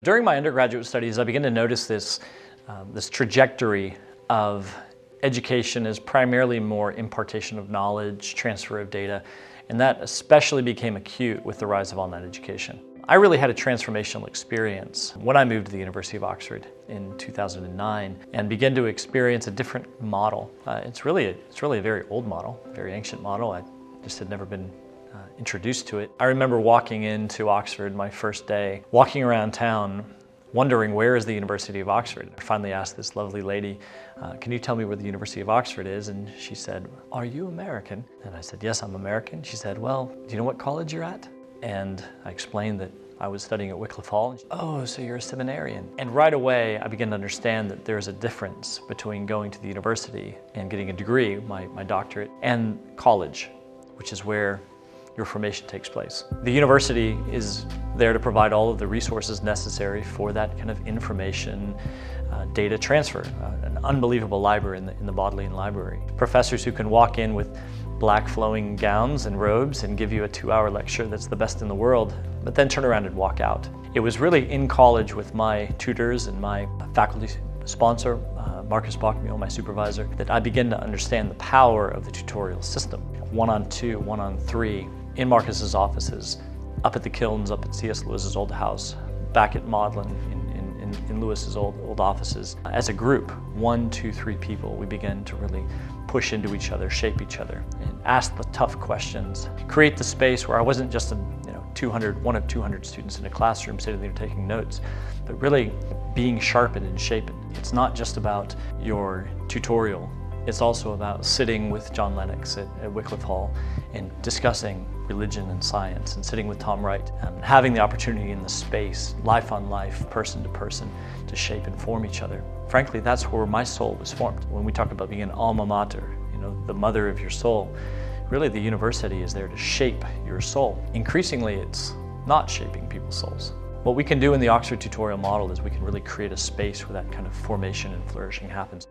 During my undergraduate studies, I began to notice this trajectory of education as primarily more impartation of knowledge, transfer of data, and that especially became acute with the rise of online education. I really had a transformational experience when I moved to the University of Oxford in 2009 and began to experience a different model. It's really a very old model, a very ancient model. I just had never been introduced to it. I remember walking into Oxford my first day, walking around town, wondering where is the University of Oxford. I finally asked this lovely lady, can you tell me where the University of Oxford is? And she said, are you American? And I said, yes, I'm American. She said, well, do you know what college you're at? And I explained that I was studying at Wycliffe Hall. Oh, so you're a seminarian. And right away, I began to understand that there's a difference between going to the university and getting a degree, my doctorate, and college, which is where your formation takes place. The university is there to provide all of the resources necessary for that kind of information, data transfer, an unbelievable library in the Bodleian Library. Professors who can walk in with black flowing gowns and robes and give you a 2-hour lecture that's the best in the world, but then turn around and walk out. It was really in college with my tutors and my faculty sponsor, Marcus Bachmiel, my supervisor, that I began to understand the power of the tutorial system. 1-on-2, 1-on-3, in Marcus's offices, up at the Kilns, up at C.S. Lewis's old house, back at Magdalen in Lewis's old offices. As a group, 1, 2, 3 people, we began to really push into each other, shape each other, and ask the tough questions. Create the space where I wasn't just one of 200 students in a classroom sitting there taking notes, but really being sharpened and shapen. It's not just about your tutorial. It's also about sitting with John Lennox at Wycliffe Hall and discussing religion and science, and sitting with Tom Wright, having the opportunity in the space, life on life, person to person, to shape and form each other. Frankly, that's where my soul was formed. When we talk about being an alma mater, the mother of your soul, really the university is there to shape your soul. Increasingly, it's not shaping people's souls. What we can do in the Oxford tutorial model is we can really create a space where that kind of formation and flourishing happens.